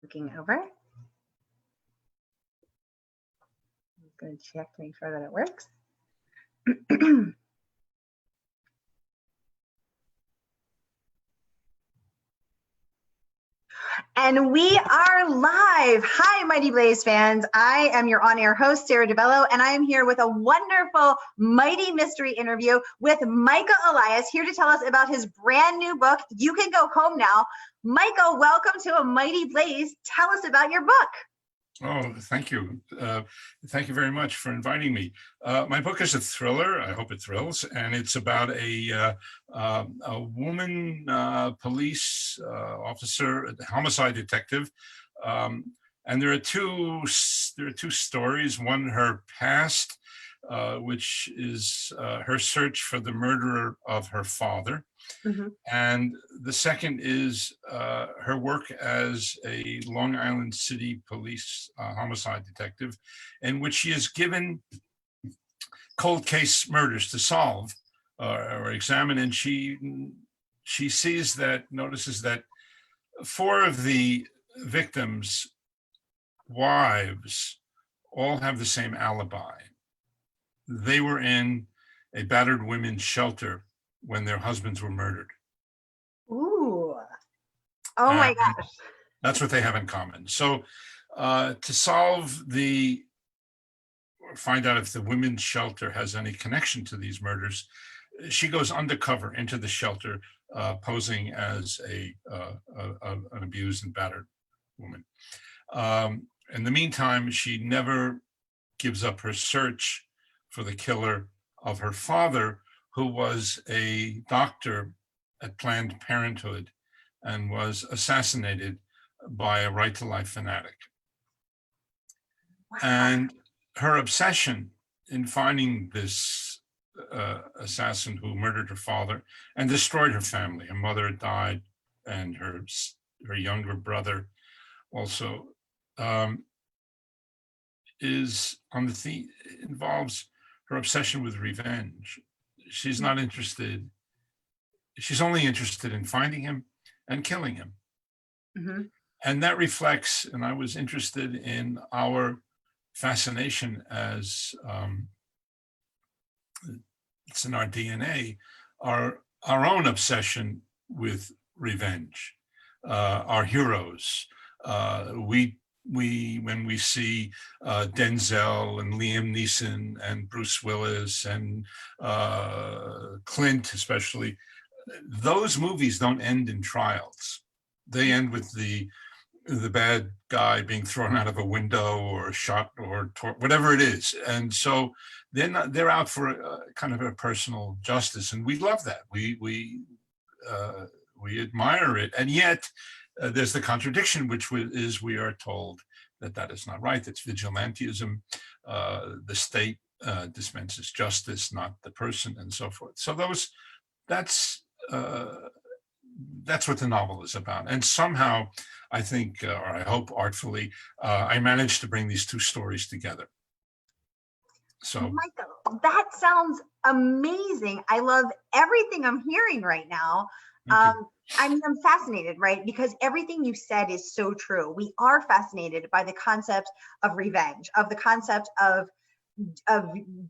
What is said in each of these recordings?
Looking over. I'm going to check to make sure that it works. And we are live. Hi, Mighty Blaze fans. I am your on-air host, Sara DiVello, and I am here with a wonderful Mighty Mystery interview with Michael Elias, here to tell us about his brand new book, You Can Go Home Now. Michael, welcome to a Mighty Blaze. Tell us about your book. Oh, thank you. Thank you very much for inviting me. My book is a thriller. I hope it thrills, and it's about a woman police officer, a homicide detective, and there are two stories. One, her past, which is her search for the murderer of her father. Mm-hmm. And the second is her work as a Long Island City police homicide detective, in which she is given cold case murders to solve or examine. And she notices that 4 of the victims' wives all have the same alibi. They were in a battered women's shelter when their husbands were murdered. Ooh. Oh my gosh. That's what they have in common. So to find out if the women's shelter has any connection to these murders, she goes undercover into the shelter, posing as an abused and battered woman. In the meantime, she never gives up her search for the killer of her father, who was a doctor at Planned Parenthood and was assassinated by a right-to-life fanatic. Wow. And her obsession in finding this assassin who murdered her father and destroyed her family. Her mother died, and her younger brother also, involves her obsession with revenge. She's not interested. She's only interested in finding him and killing him. Mm-hmm. And that reflects, and I was interested in our fascination as it's in our DNA, our own obsession with revenge, our heroes. When we see Denzel and Liam Neeson and Bruce Willis and Clint especially, those movies don't end in trials. They end with the bad guy being thrown out of a window or shot or whatever it is. And so they're out for kind of a personal justice, and we love that. We admire it, and yet there's the contradiction, which is we are told that is not right. It's vigilantism. The state dispenses justice, not the person, and so forth. So that's what the novel is about. And somehow, I think, or I hope artfully, I managed to bring these 2 stories together. So, Michael, that sounds amazing. I love everything I'm hearing right now. I'm fascinated, right? Because everything you said is so true. We are fascinated by the concept of revenge, of the concept of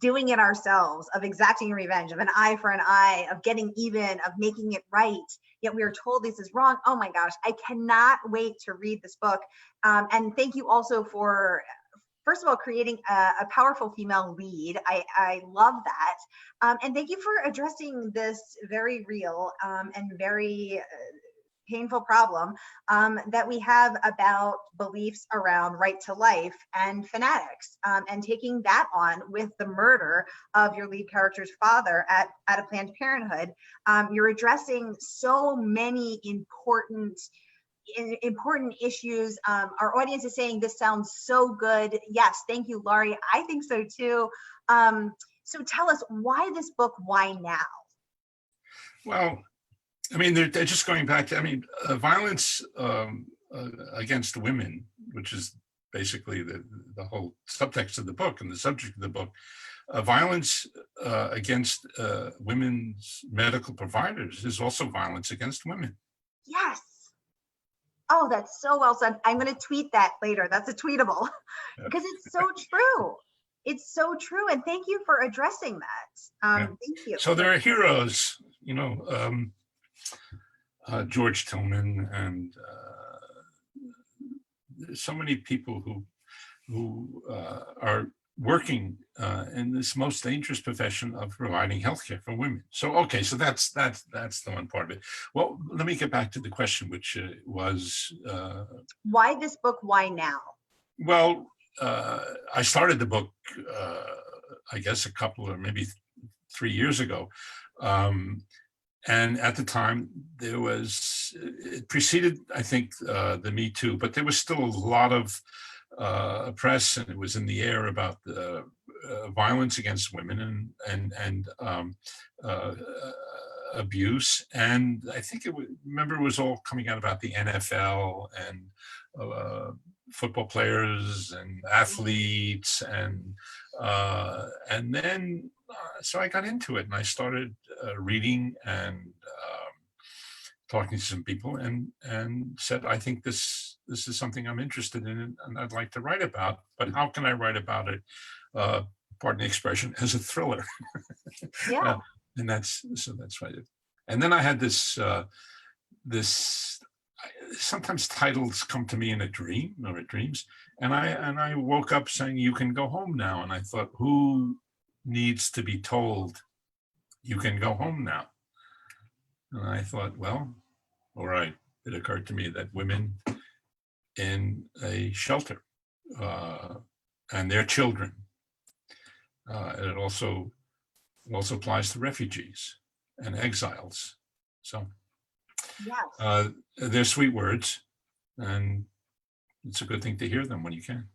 doing it ourselves, of exacting revenge, of an eye for an eye, of getting even, of making it right. Yet we are told this is wrong. Oh my gosh, I cannot wait to read this book. And thank you also for, first of all, creating a powerful female lead. I love that. And thank you for addressing this very real and very painful problem that we have about beliefs around right to life and fanatics, and taking that on with the murder of your lead character's father at a Planned Parenthood. You're addressing so many important issues. Our audience is saying this sounds so good. Yes, thank you, Laurie. I think so too. So tell us, why this book? Why now? Well, I mean, they're just going back to, violence against women, which is basically the whole subtext of the book and the subject of the book. Violence against women's medical providers is also violence against women. Yes. Oh, that's so well said. I'm going to tweet that later. That's a tweetable Yeah. because it's so true. It's so true. And thank you for addressing that. Yeah. Thank you. So there are heroes, George Tillman, and so many people who are working in this most dangerous profession of providing healthcare for women. So okay, so that's the one part of it. Well, let me get back to the question, which was why this book? Why now? Well, I started the book, I guess, a couple or maybe 3 years ago. And at the time, it preceded, I think, the Me Too, but there was still a lot of press, and it was in the air about the violence against women and abuse. And I think it was all coming out about the NFL and football players and athletes, and then so I got into it, and I started reading and talking to some people, and said, I think this is something I'm interested in, and I'd like to write about, but how can I write about it, pardon the expression, as a thriller? Yeah. And that's what I did. And then I had this sometimes titles come to me in a dream or dreams, and I woke up saying, you can go home now. And I thought, who needs to be told you can go home now? And I thought, well, all right. It occurred to me that women in a shelter and their children, it also applies to refugees and exiles. So yes. They're sweet words, and it's a good thing to hear them when you can.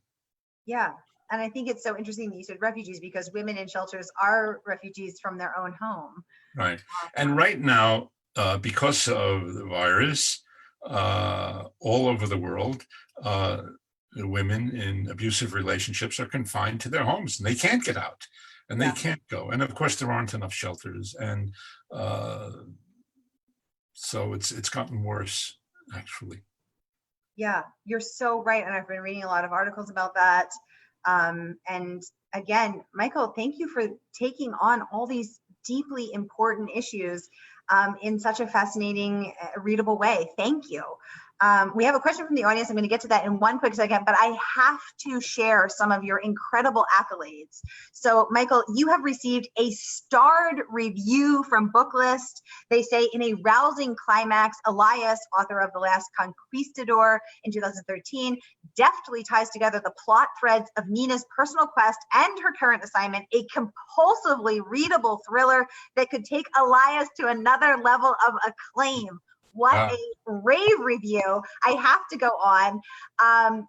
Yeah. And I think it's so interesting that you said refugees, because women in shelters are refugees from their own home. Right. And right now, because of the virus, all over the world, the women in abusive relationships are confined to their homes, and they can't get out, and they can't go. And of course, there aren't enough shelters, and so it's gotten worse, actually. Yeah, you're so right. And I've been reading a lot of articles about that. And again, Michael, thank you for taking on all these deeply important issues in such a fascinating, readable way. Thank you. We have a question from the audience. I'm going to get to that in one quick second, but I have to share some of your incredible accolades. So, Michael, you have received a starred review from Booklist. They say, in a rousing climax, Elias, author of The Last Conquistador in 2013, deftly ties together the plot threads of Nina's personal quest and her current assignment, a compulsively readable thriller that could take Elias to another level of acclaim. What a rave review. I have to go on.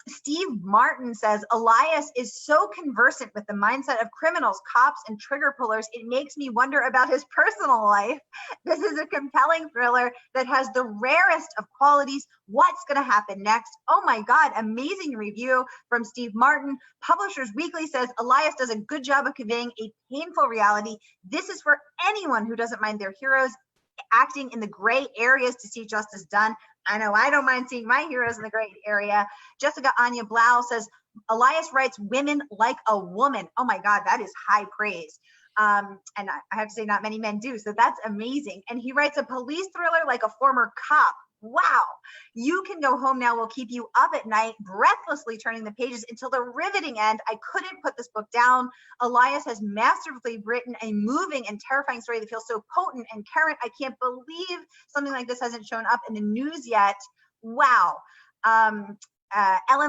Steve Martin says, Elias is so conversant with the mindset of criminals, cops, and trigger pullers, it makes me wonder about his personal life. This is a compelling thriller that has the rarest of qualities. What's going to happen next? Oh my God, amazing review from Steve Martin. Publishers Weekly says, Elias does a good job of conveying a painful reality. This is for anyone who doesn't mind their heroes acting in the gray areas to see justice done. I know I don't mind seeing my heroes in the gray area. Jessica Anya Blau says, Elias writes women like a woman. Oh my God, that is high praise. And I have to say, not many men do. So that's amazing. And he writes a police thriller like a former cop. Wow. You Can Go Home Now will keep you up at night, breathlessly turning the pages until the riveting end. I couldn't put this book down. Elias has masterfully written a moving and terrifying story that feels so potent and current. I can't believe something like this hasn't shown up in the news yet. Wow. Ellen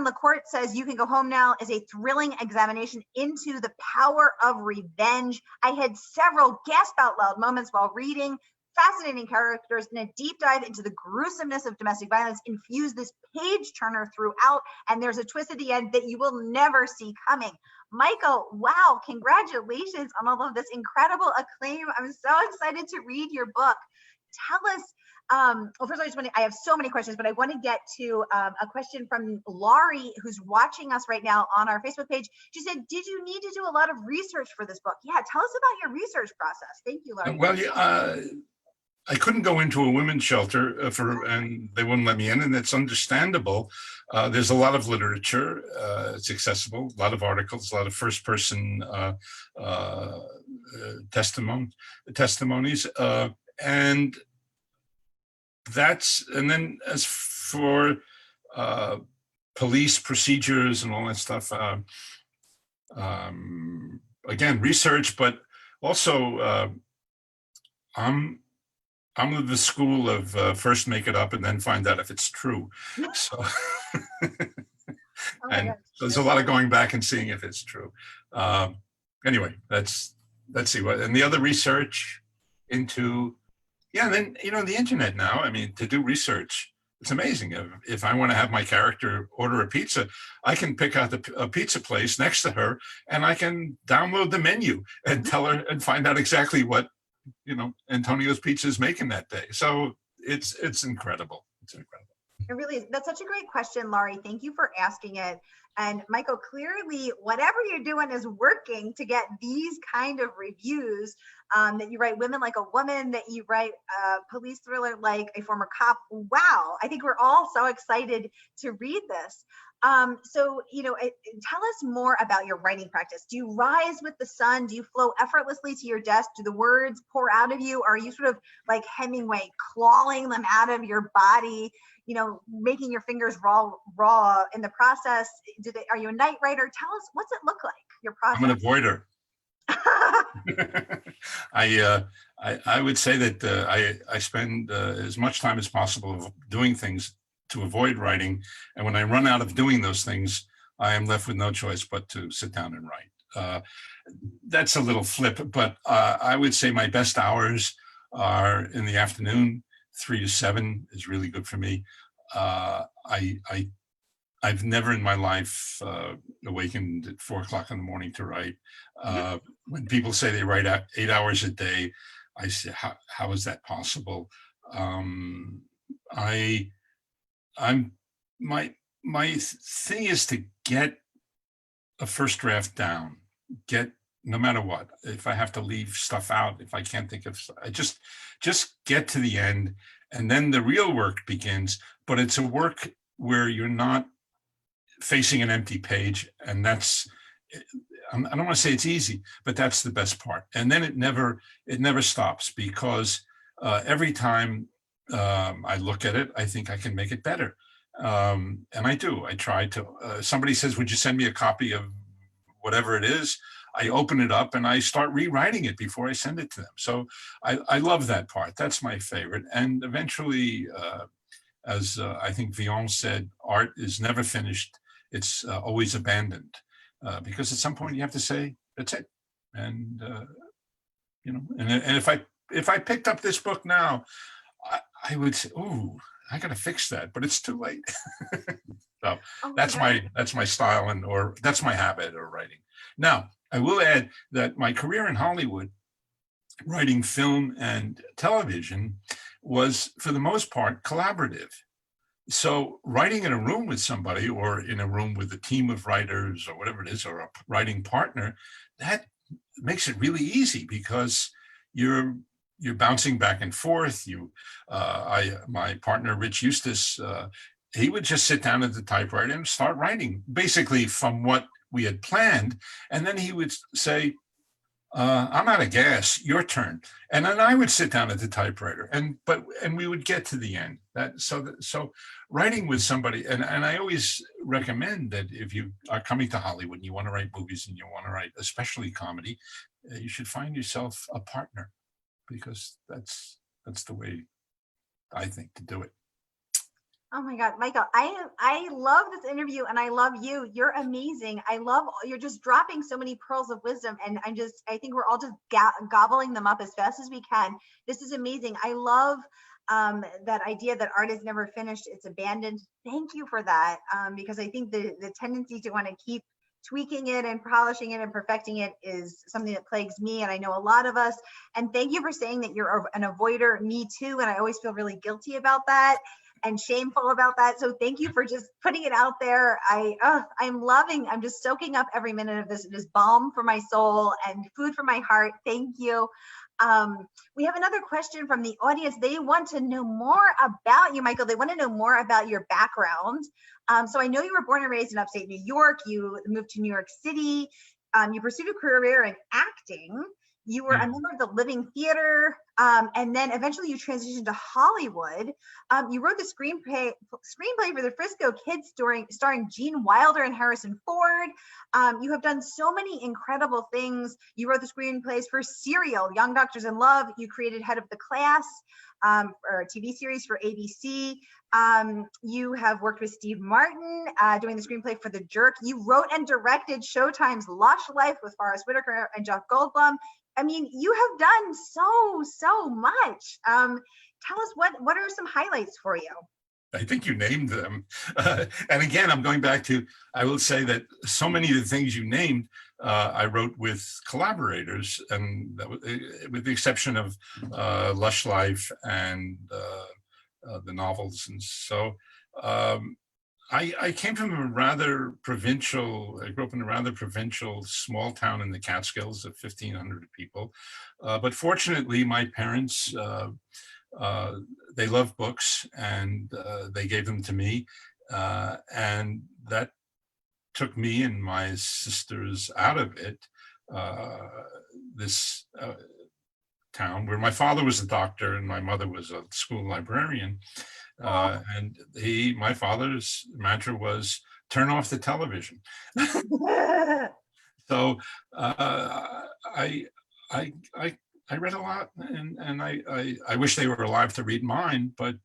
LaCourte says, You Can Go Home Now is a thrilling examination into the power of revenge. I had several gasp out loud moments while reading. Fascinating characters and a deep dive into the gruesomeness of domestic violence infuse this page turner throughout, and there's a twist at the end that you will never see coming. Michael, wow, congratulations on all of this incredible acclaim. I'm so excited to read your book. Tell us, well, first I have so many questions, but I want to get to a question from Laurie, who's watching us right now on our Facebook page. She said, did you need to do a lot of research for this book? Yeah, tell us about your research process. Thank you, Laurie. Well, I couldn't go into a women's shelter and they wouldn't let me in, and it's understandable. There's a lot of literature. It's accessible, a lot of articles, a lot of first-person testimonies, and then as for police procedures and all that stuff, again, research, but also I'm of the school of first make it up and then find out if it's true. So, and there's a lot of going back and seeing if it's true. Anyway, let's see what, and the other research into, and then, the internet now, I mean, to do research, it's amazing. If I want to have my character order a pizza, I can pick out a pizza place next to her, and I can download the menu and tell her and find out exactly what Antonio's Pizza is making that day. So it's incredible. It's incredible. It really is. That's such a great question, Laurie. Thank you for asking it. And Michael, clearly, whatever you're doing is working to get these kind of reviews, that you write Women Like a Woman, that you write a police thriller like A Former Cop. Wow. I think we're all so excited to read this. So, tell us more about your writing practice. Do you rise with the sun? Do you flow effortlessly to your desk? Do the words pour out of you? Or are you sort of like Hemingway, clawing them out of your body, making your fingers raw in the process? Are you a night writer? Tell us, what's it look like, your process? I'm an avoider. I would say that I spend as much time as possible doing things to avoid writing, and when I run out of doing those things, I am left with no choice but to sit down and write. That's a little flip, but I would say my best hours are in the afternoon. 3 to 7 is really good for me. I've never in my life awakened at 4 o'clock in the morning to write. When people say they write 8 hours a day, I say, how is that possible? My thing is to get a first draft down, no matter what. If I have to leave stuff out, if I can't think of, I just get to the end, and then the real work begins. But it's a work where you're not facing an empty page, and I don't want to say it's easy, but that's the best part. And then it never stops, because every time I look at it, I think I can make it better. And I do. I try to. Somebody says, would you send me a copy of whatever it is? I open it up and I start rewriting it before I send it to them. So I love that part. That's my favorite. And eventually, as I think Villon said, art is never finished. It's always abandoned, because at some point you have to say, that's it. And, and if I picked up this book now, I would say, ooh, I got to fix that, but it's too late. So that's my style, or that's my habit of writing. Now, I will add that my career in Hollywood, writing film and television, was for the most part collaborative. So writing in a room with somebody, or in a room with a team of writers, or whatever it is, or a writing partner, that makes it really easy, because you're bouncing back and forth. My partner, Rich Eustace, he would just sit down at the typewriter and start writing, basically from what we had planned. And then he would say, I'm out of gas, your turn. And then I would sit down at the typewriter, and we would get to the end. So writing with somebody, and I always recommend that if you are coming to Hollywood and you want to write movies, and you want to write especially comedy, you should find yourself a partner, because that's the way I think to do it. Oh my God, Michael, I love this interview, and I love you. You're amazing. You're just dropping so many pearls of wisdom, and I think we're all just gobbling them up as fast as we can. This is amazing. I love that idea that art is never finished, it's abandoned. Thank you for that, because I think the tendency to want to keep tweaking it and polishing it and perfecting it is something that plagues me, and I know a lot of us. And thank you for saying that you're an avoider. Me too, and I always feel really guilty about that and shameful about that. So thank you for just putting it out there. I'm just soaking up every minute of this. It is balm for my soul and food for my heart. Thank you. We have another question from the audience. They want to know more about you, Michael. They want to know more about your background. So I know you were born and raised in upstate New York. You moved to New York City. You pursued a career in acting. You were a member of the Living Theater, and then eventually you transitioned to Hollywood. You wrote the screenplay for the Frisco Kids, starring Gene Wilder and Harrison Ford. You have done so many incredible things. You wrote the screenplays for Serial, Young Doctors in Love. You created Head of the Class, or a TV series for ABC. You have worked with Steve Martin, doing the screenplay for The Jerk. You wrote and directed Showtime's Lush Life with Forest Whitaker and Jeff Goldblum. I mean, you have done so much. Tell us what are some highlights for you? I think you named them. And again, I'm going back to, I will say that so many of the things you named, I wrote with collaborators, and that was, with the exception of Lush Life and the novels. And so I came from a rather provincial, I grew up in a rather provincial small town in the Catskills of 1,500 people. But fortunately, my parents, they love books, and they gave them to me. And that took me and my sisters out of it. This town where my father was a doctor and my mother was a school librarian. And my father's mantra was turn off the television. So I read a lot, and I wish they were alive to read mine, but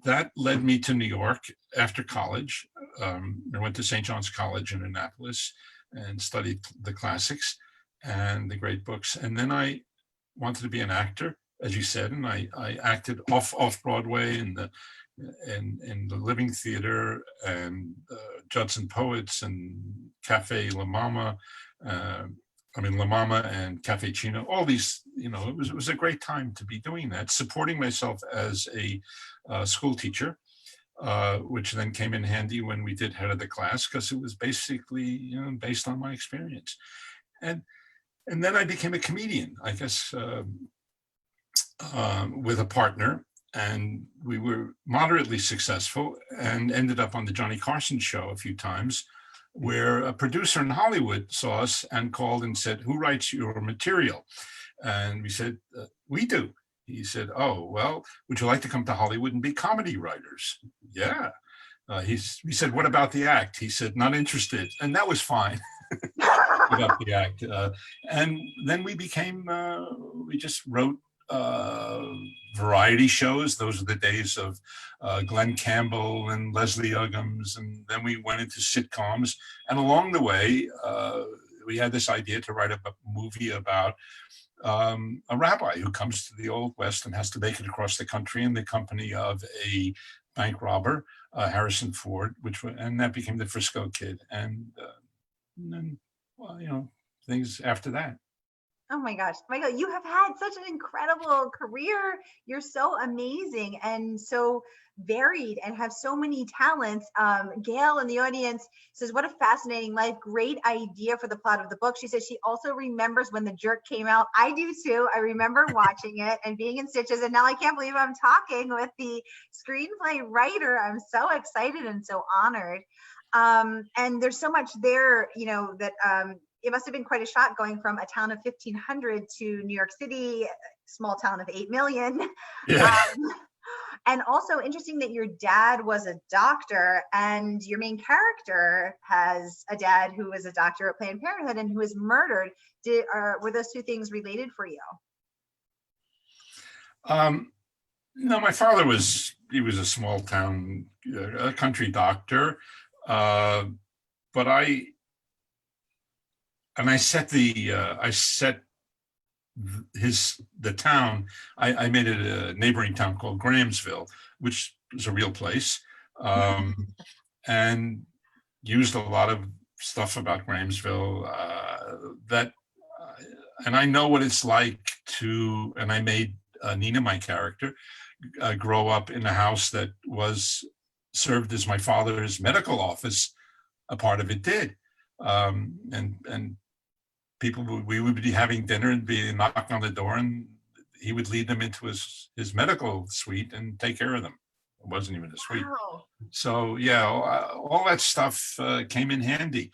that led me to New York after college. I went to St. John's College in Annapolis and studied the classics and the great books. And then I wanted to be an actor, as you said, and I acted off Broadway in the Living Theater and Judson Poets and Cafe La Mama. La Mama and Cafe Chino, all these, it was a great time to be doing that, supporting myself as a school teacher, which then came in handy when we did Head of the Class, because it was basically, based on my experience. And then I became a comedian, I guess, with a partner, and we were moderately successful and ended up on the Johnny Carson show a few times, where a producer in Hollywood saw us and called and said, "Who writes your material?" And we said, "We do." He said, "Oh, well, would you like to come to Hollywood and be comedy writers?" Yeah. We said, "What about the act?" He said, "Not interested." And that was fine. About the act. And then we just wrote variety shows. Those are the days of Glenn Campbell and Leslie Uggams, and then we went into sitcoms. And along the way, we had this idea to write a movie about a rabbi who comes to the Old West and has to make it across the country in the company of a bank robber, Harrison Ford, and that became the Frisco Kid. And then, things after that. Oh my gosh, Michael, you have had such an incredible career. You're so amazing and so varied and have so many talents. Gail in the audience says, "What a fascinating life. Great idea for the plot of the book." She says she also remembers when The Jerk came out. I do too. I remember watching it and being in stitches. And now I can't believe I'm talking with the screenplay writer. I'm so excited and so honored. And there's so much there, that it must have been quite a shock going from a town of 1,500 to New York City, small town of 8 million. Yeah. And also interesting that your dad was a doctor and your main character has a dad who was a doctor at Planned Parenthood and who was murdered. Were those two things related for you? No, my father he was a small town, a country doctor. But I set the town. I made it a neighboring town called Grahamsville, which is a real place, and used a lot of stuff about Grahamsville and I know what it's like to. And I made Nina, my character, grow up in a house that served as my father's medical office. A part of it did, and we would be having dinner and be knock on the door, and he would lead them into his medical suite and take care of them. It wasn't even a suite. Wow. So yeah, all that stuff came in handy.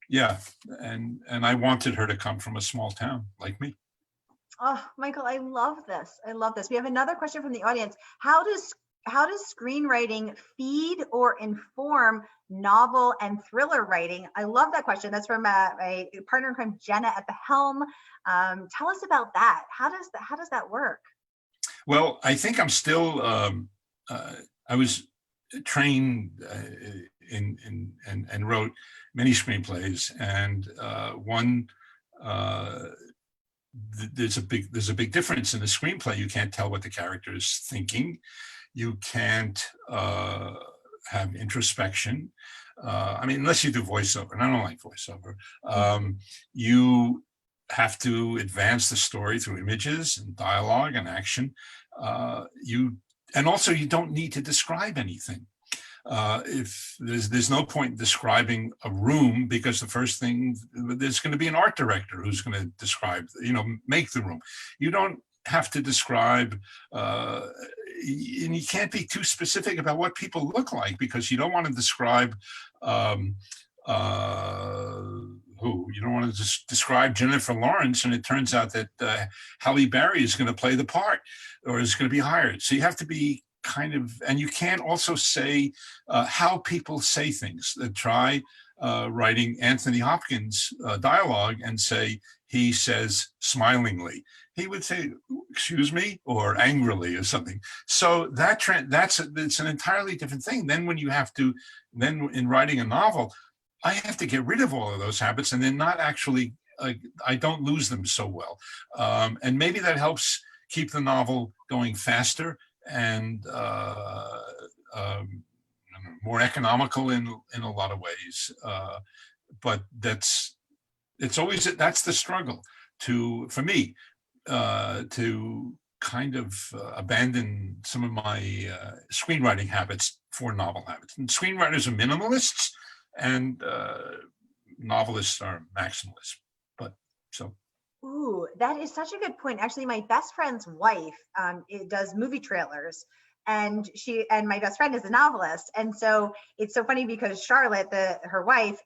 Yeah, and I wanted her to come from a small town like me. Oh, Michael, I love this. I love this. We have another question from the audience. How does screenwriting feed or inform novel and thriller writing? I love that question. That's from my partner in crime, Jenna at the helm. Tell us about that. How does that work? Well, I think I'm still. I was trained and wrote many screenplays, and one. There's a big difference in the screenplay. You can't tell what the character is thinking. You can't have introspection. I mean, unless you do voiceover, and I don't like voiceover. You have to advance the story through images and dialogue and action. And also you don't need to describe anything. If there's no point in describing a room, because the first thing, there's going to be an art director who's going to describe, make the room. You don't have to describe, and you can't be too specific about what people look like, because you don't want to describe you don't want to just describe Jennifer Lawrence, and it turns out that Halle Berry is going to play the part or is going to be hired. So you have to be and you can't also say how people say things. Try writing Anthony Hopkins dialogue and say, he says smilingly. He would say, excuse me, or angrily or something. So it's an entirely different thing. Then in writing a novel, I have to get rid of all of those habits, and then not actually, I don't lose them so well. And maybe that helps keep the novel going faster and more economical in a lot of ways. But that's the struggle for me to kind of abandon some of my screenwriting habits for novel habits. And screenwriters are minimalists, and novelists are maximalists. Ooh, that is such a good point. Actually, my best friend's wife does movie trailers, and my best friend is a novelist. And so it's so funny because Charlotte, her wife,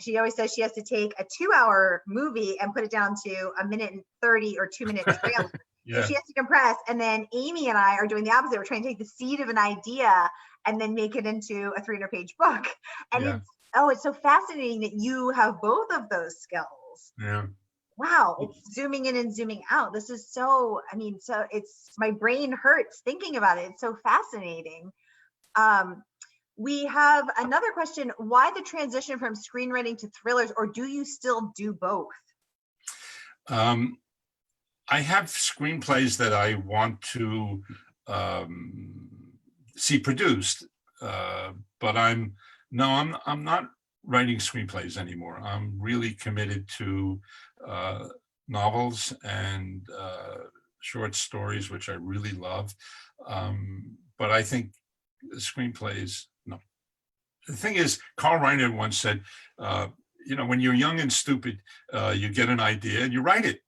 she always says she has to take a 2-hour movie and put it down to 1:30 or 2-minute trailer. Yeah. So she has to compress. And then Amy and I are doing the opposite. We're trying to take the seed of an idea and then make it into a 300-page book. And it's so fascinating that you have both of those skills. Yeah. Wow, it's zooming in and zooming out. This is so it's, my brain hurts thinking about it. It's so fascinating. We have another question. Why the transition from screenwriting to thrillers, or do you still do both? I have screenplays that I want to see produced, but I'm not writing screenplays anymore. I'm really committed to novels and short stories, which I really love. But I think screenplays, no. The thing is, Carl Reiner once said, when you're young and stupid, you get an idea and you write it.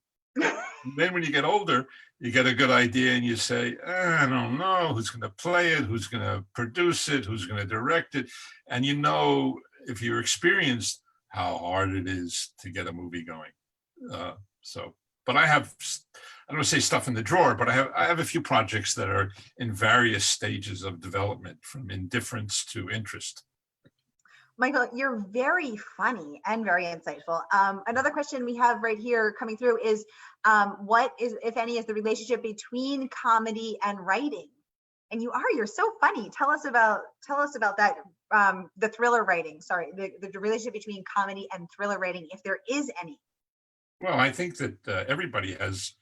Then when you get older, you get a good idea and you say, I don't know who's going to play it, who's going to produce it, who's going to direct it. And if you're experienced, how hard it is to get a movie going. But I don't want to say stuff in the drawer, but I have a few projects that are in various stages of development, from indifference to interest. Michael, you're very funny and very insightful. Another question we have right here coming through is, what is, if any, is the relationship between comedy and writing? And you're so funny. Tell us about that. The thriller writing. Sorry, the relationship between comedy and thriller writing, if there is any. Well, I think that everybody has.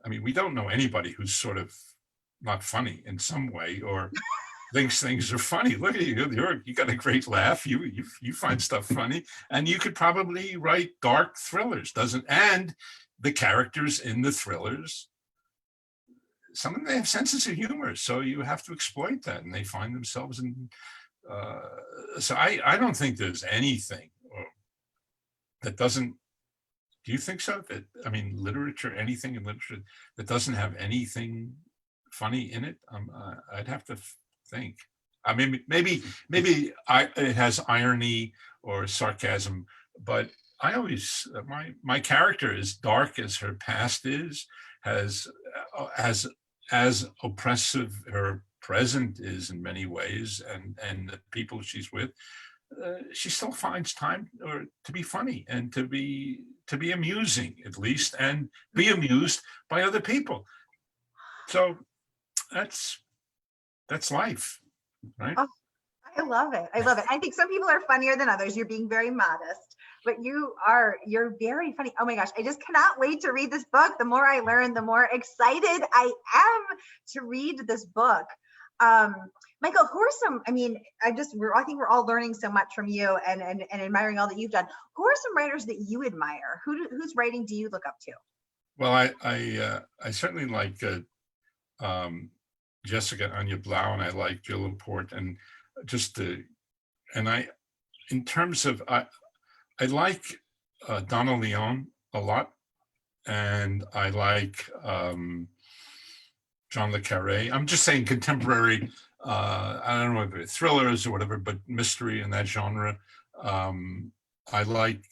I mean, we don't know anybody who's sort of not funny in some way, or thinks things are funny. Look at you! You got a great laugh. You find stuff funny, and you could probably write dark thrillers. And the characters in the thrillers, some of them have senses of humor, so you have to exploit that, and they find themselves in. So I don't think there's anything that doesn't, do you think so? That, I mean, literature, anything in literature that doesn't have anything funny in it? I'd have to think. I mean, maybe it has irony or sarcasm, but I always, my character, as dark as her past is, has as oppressive her present is in many ways, and the people she's with, she still finds time to be funny and to be amusing, at least, and be amused by other people. So that's life, right? Oh, I love it. I love it. I think some people are funnier than others. You're being very modest, but you're very funny. Oh my gosh. I just cannot wait to read this book. The more I learn, the more excited I am to read this book. Michael, who are some, I mean, I think we're all learning so much from you and admiring all that you've done. Who are some writers that you admire? Whose writing do you look up to? Well, I certainly like Jessica Anya Blau, and I like Jill Laporte, and in terms of, I like Donna Leon a lot, and I like John le Carré. I'm just saying contemporary, I don't know if it's thrillers or whatever, but mystery in that genre. I like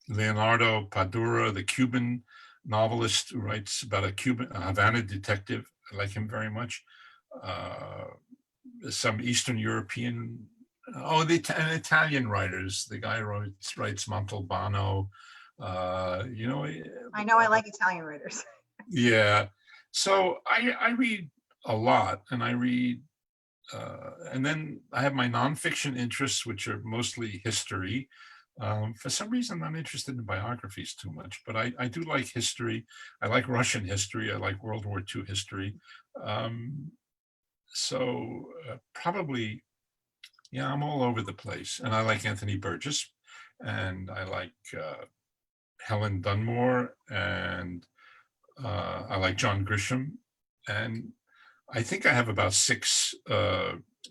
Leonardo Padura, the Cuban novelist who writes about a Havana detective. I like him very much. Some Eastern European, Italian writers. The guy writes Montalbano. I know I like Italian writers. Yeah. So I read a lot, and I read, and then I have my nonfiction interests, which are mostly history. For some reason, I'm not interested in biographies too much, but I do like history. I like Russian history. I like World War II history. Probably, yeah, I'm all over the place. And I like Anthony Burgess, and I like Helen Dunmore, and I like John Grisham, and I think I have about 6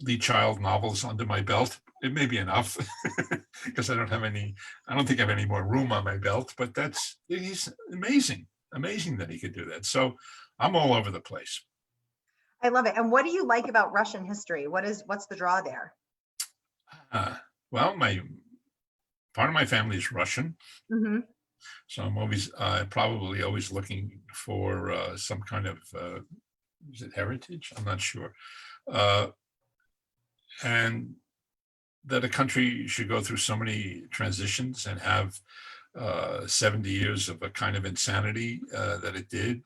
Lee Child novels under my belt. It may be enough because I don't think I have any more room on my belt, but he's amazing that he could do that. So I'm all over the place. I love it. And what do you like about Russian history? What's the draw there? Well, part of my family is Russian. Mm-hmm. So I'm always probably always looking for some kind of, is it heritage? I'm not sure. And that a country should go through so many transitions and have 70 years of a kind of insanity that it did.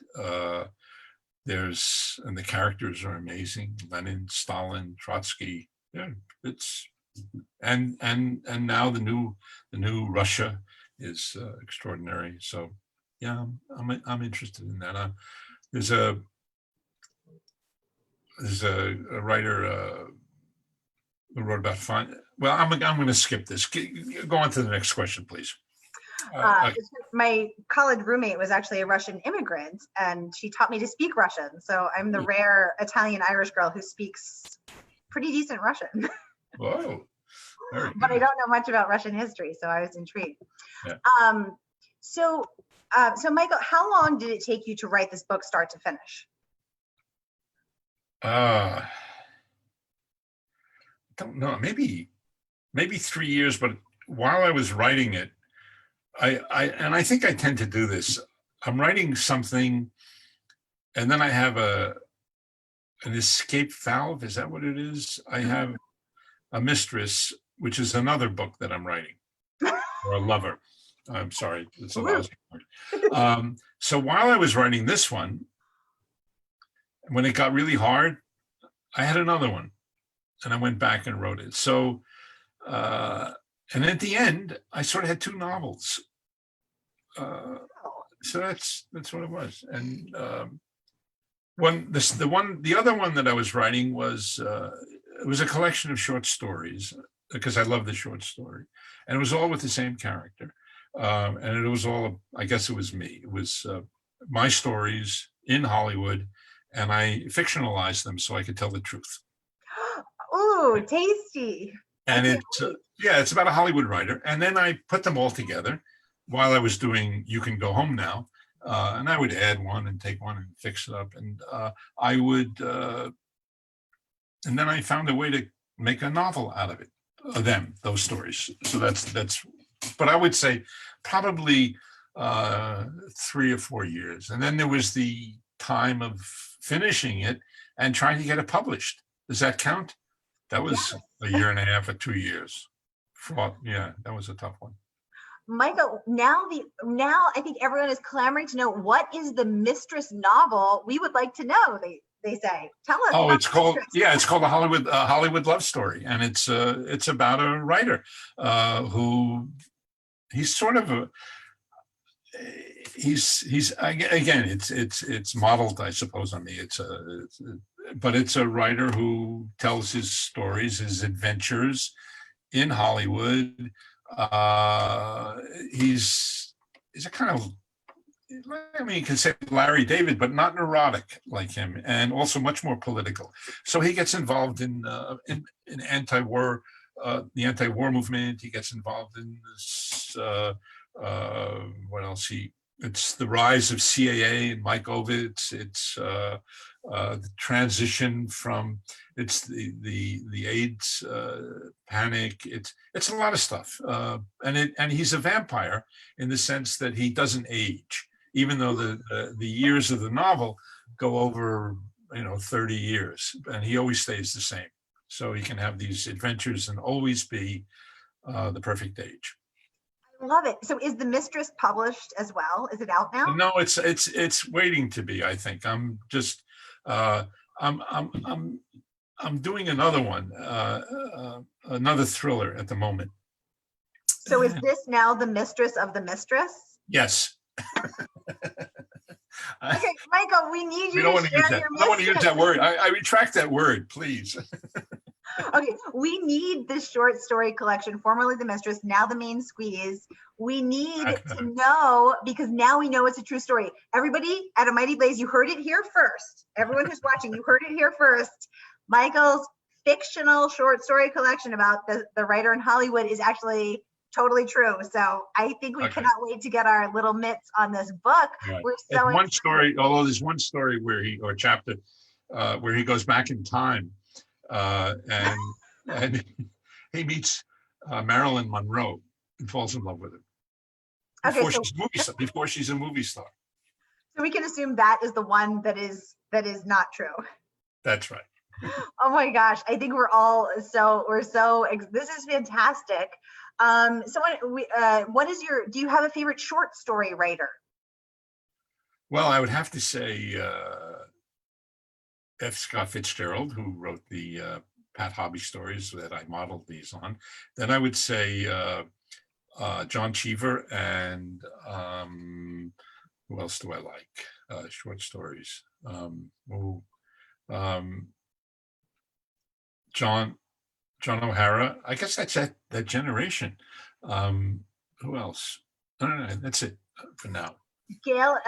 And the characters are amazing. Lenin, Stalin, Trotsky. Yeah, and now the new Russia is extraordinary. So yeah, I'm interested in that. There's a writer who wrote about fun. Well, I'm going to skip this. Go on to the next question, please. My college roommate was actually a Russian immigrant, and she taught me to speak Russian. So I'm the rare Italian-Irish girl who speaks pretty decent Russian. Whoa. But I don't know much about Russian history, so I was intrigued. Yeah. So Michael, how long did it take you to write this book, start to finish? I don't know, maybe 3 years, but while I was writing it, I think I tend to do this. I'm writing something, and then I have an escape valve. Is that what it is? I have a mistress, which is another book that I'm writing, or a lover. I'm sorry, it's a lousy word. So while I was writing this one, when it got really hard, I had another one, and I went back and wrote it. So, and at the end, I sort of had 2 novels. So that's what it was. And the other one that I was writing was it was a collection of short stories, because I love the short story, and it was all with the same character, and it was all, I guess it was me. It was my stories in Hollywood, and I fictionalized them so I could tell the truth. Ooh, tasty. I And can't it's wait. yeah, it's about a Hollywood writer. And then I put them all together while I was doing You Can Go Home Now. And I would add one and take one and fix it up. And I would, and then I found a way to make a novel out of it, those stories. So that's, but I would say probably 3 or 4 years. And then there was the time of finishing it and trying to get it published. Does that count? That was Yes. a year and a half or 2 years. Yeah, that was a tough one. Michael, now I think everyone is clamoring to know, what is the Mistress novel? We would like to know, they say. Tell us Oh, about it's called, Mistress. yeah, it's called a Hollywood love story, and it's about a writer who he's sort of a he's again it's modeled, I suppose, on me. But it's a writer who tells his stories, his adventures in Hollywood. He's a kind of, I mean, you can say Larry David, but not neurotic like him, and also much more political. So he gets involved in anti-war, the anti-war movement. He gets involved in this. What else? It's the rise of CAA and Mike Ovitz. It's the transition from, it's the AIDS panic. It's a lot of stuff, and he's a vampire in the sense that he doesn't age, even though the years of the novel go over 30 years, and he always stays the same. So he can have these adventures and always be the perfect age. I love it. So is the Mistress published as well? Is it out now? No, it's waiting to be. I think I'm just I'm doing another one, another thriller at the moment. So is this now the Mistress of the Mistress? Yes. Okay, Michael, we need you don't to want to use share that. your I don't want to use Mistress. that word. I retract that word, please. Okay, we need this short story collection, formerly the Mistress, now the Main Squeeze. We need to know, because now we know it's a true story. Everybody at A Mighty Blaze, you heard it here first. Everyone who's watching, you heard it here first. Michael's fictional short story collection about the writer in Hollywood is actually totally true. So I think we cannot wait to get our little mitts on this book. Right. We're There's so one excited. story, although there's one story or chapter where he goes back in time and he meets Marilyn Monroe and falls in love with her before she's a movie star. So we can assume that is the one that is not true. That's right. Oh my gosh, I think this is fantastic. Do you have a favorite short story writer? Well, I would have to say F. Scott Fitzgerald, who wrote the Pat Hobby stories that I modeled these on. Then I would say John Cheever, and who else do I like? Short stories. John O'Hara. I guess that's that generation. Who else? I don't know. That's it for now. Gail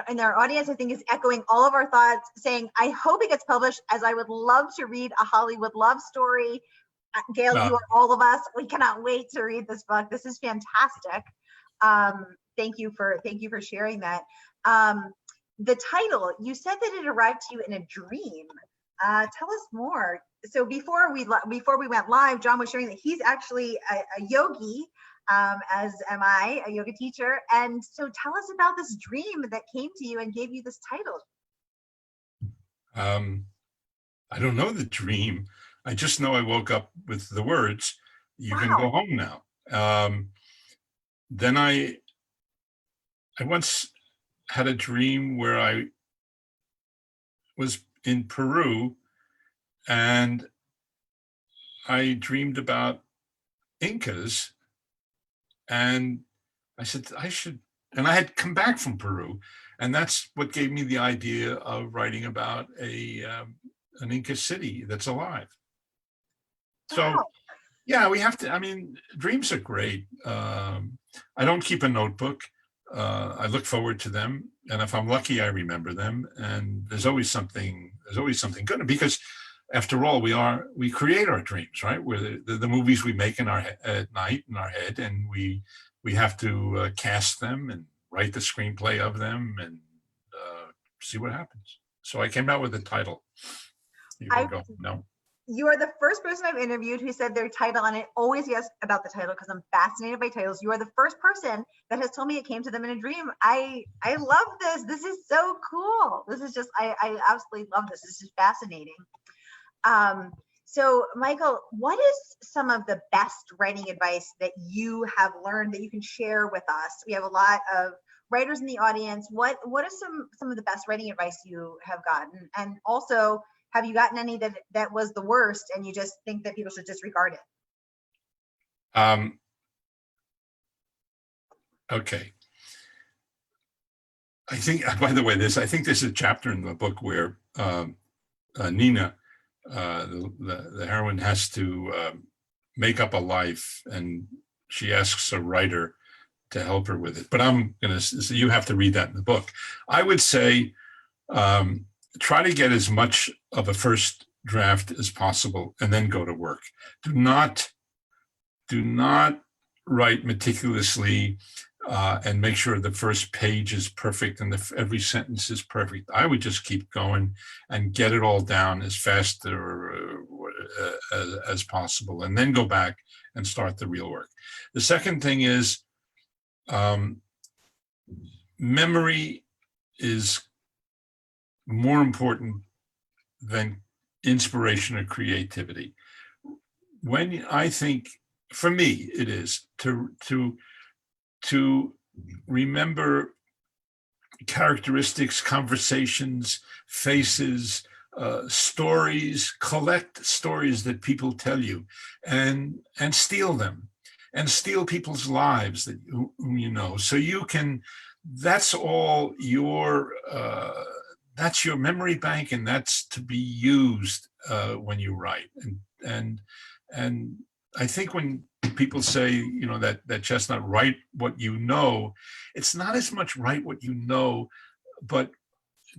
in our audience, I think, is echoing all of our thoughts, saying, I hope it gets published, as I would love to read a Hollywood love story. Gail, you are all of us. We cannot wait to read this book. This is fantastic. Thank you for sharing that. The title, you said that it arrived to you in a dream. Tell us more. So before we went live, John was sharing that he's actually a yogi, as am I, a yoga teacher. And so tell us about this dream that came to you and gave you this title. I don't know the dream. I just know I woke up with the words, "You can go home now." Then I once had a dream where I was in Peru and I dreamed about Incas, and I said and I had come back from Peru, and that's what gave me the idea of writing about an Inca city that's alive. So yeah, we have to, I mean, dreams are great. I don't keep a notebook. I look forward to them, and if I'm lucky, I remember them. And there's always something good, because after all, we create our dreams, right? We're the movies we make in our at night in our head, and we have to cast them and write the screenplay of them and see what happens. So I came out with a title. You can go. No. You are the first person I've interviewed who said their title, and I always ask about the title because I'm fascinated by titles. You are the first person that has told me it came to them in a dream. I love this. This is so cool. This is just, I absolutely love this. This is fascinating. So Michael, what is some of the best writing advice that you have learned that you can share with us? We have a lot of writers in the audience. What are some of the best writing advice you have gotten? And also, have you gotten any that was the worst and you just think that people should disregard it? Okay. I think, by the way, I think there's a chapter in the book where Nina, the heroine, has to make up a life, and she asks a writer to help her with it. But you have to read that in the book. I would say, try to get as much of a first draft as possible and then go to work. Do not write meticulously and make sure the first page is perfect and every sentence is perfect. I would just keep going and get it all down as fast as possible, and then go back and start the real work. The second thing is memory is more important than inspiration or creativity. I think, for me, it is to remember characteristics, conversations, faces, stories, collect stories that people tell you, and steal them, and steal people's lives that whom you know. So you can. That's all your. That's your memory bank, and that's to be used when you write. And I think when people say, that Chestnut, write what you know, it's not as much write what you know, but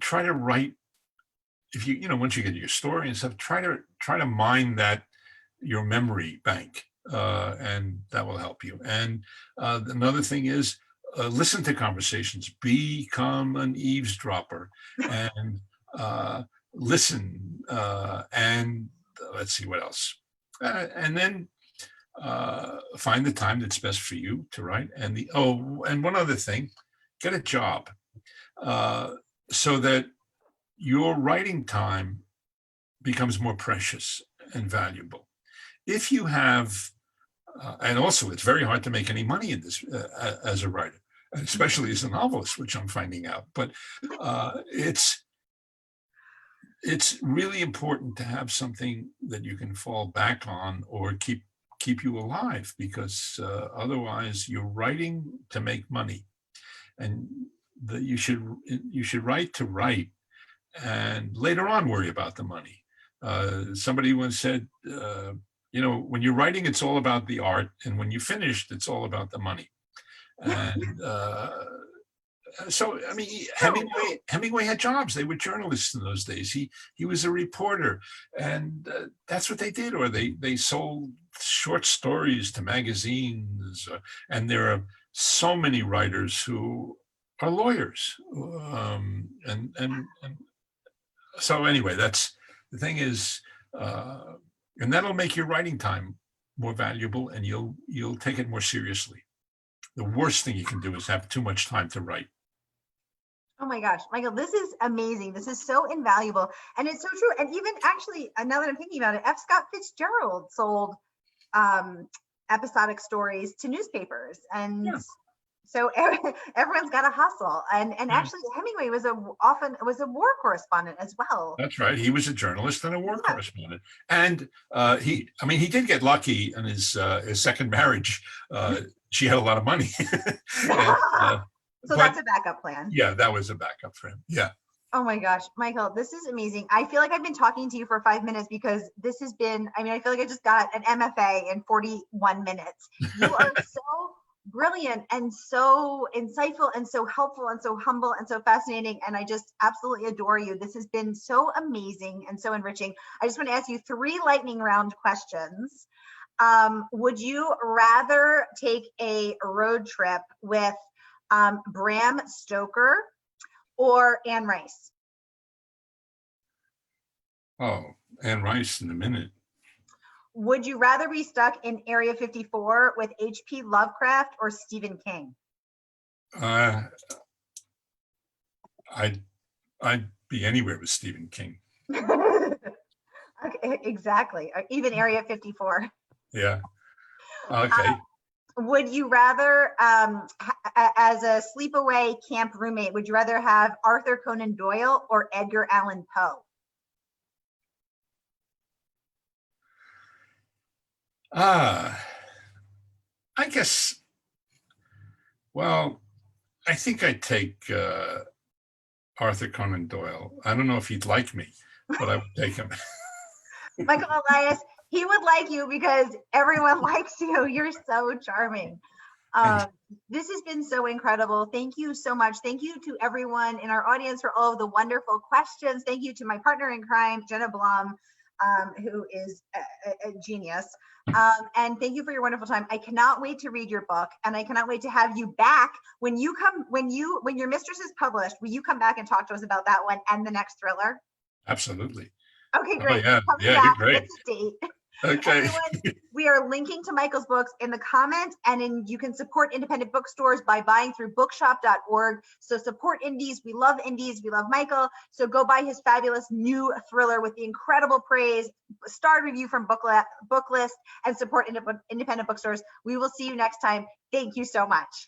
try to write. If once you get your story and stuff, try to mine that, your memory bank, and that will help you. And another thing is, listen to conversations, become an eavesdropper, and listen, and let's see what else. And then find the time that's best for you to write. And and one other thing, get a job so that your writing time becomes more precious and valuable. If you have, and also it's very hard to make any money in this as a writer, especially as a novelist, which I'm finding out. But it's really important to have something that you can fall back on or keep you alive, because otherwise you're writing to make money, and you should write to write, and later on worry about the money. Somebody once said, when you're writing, it's all about the art, and when you finished, it's all about the money. And so, I mean, Hemingway had jobs. They were journalists in those days. He was a reporter, and that's what they did. Or they sold short stories to magazines. And there are so many writers who are lawyers. And so anyway, that's the thing is, and that'll make your writing time more valuable, and you'll take it more seriously. The worst thing you can do is have too much time to write. Oh my gosh, Michael, this is amazing. This is so invaluable. And it's so true. And even actually, now that I'm thinking about it, F. Scott Fitzgerald sold episodic stories to newspapers. And so everyone's got to hustle. And actually, Hemingway was often a war correspondent as well. That's right. He was a journalist and a war correspondent. And he did get lucky in his second marriage. She had a lot of money. So that's a backup plan. Yeah, that was a backup for him. Yeah. Oh my gosh, Michael, this is amazing. I feel like I've been talking to you for 5 minutes because this has been, I feel like I just got an MFA in 41 minutes. You are so brilliant and so insightful and so helpful and so humble and so fascinating. And I just absolutely adore you. This has been so amazing and so enriching. I just want to ask you 3 lightning round questions. Would you rather take a road trip with Bram Stoker or Anne Rice? Oh, Anne Rice in a minute. Would you rather be stuck in Area 54 with H.P. Lovecraft or Stephen King? I'd be anywhere with Stephen King. Okay, exactly. Even Area 54. Yeah. Okay. Would you rather, as a sleepaway camp roommate, would you rather have Arthur Conan Doyle or Edgar Allan Poe? I guess, well, I think I'd take Arthur Conan Doyle. I don't know if he'd like me, but I would take him. Michael Elias, he would like you because everyone likes you. You're so charming. This has been so incredible. Thank you so much. Thank you to everyone in our audience for all of the wonderful questions. Thank you to my partner in crime, Jenna Blum, who is a genius. And thank you for your wonderful time. I cannot wait to read your book, and I cannot wait to have you back when your Mistress is published. Will you come back and talk to us about that one and the next thriller? Absolutely. Okay, great. Oh, yeah, Coming yeah, back. great. What's the date? Okay. Everyone, we are linking to Michael's books in the comments, and you can support independent bookstores by buying through bookshop.org. So support indies. We love indies. We love Michael. So go buy his fabulous new thriller with the incredible praise, starred review from Booklist, and support independent bookstores. We will see you next time. Thank you so much.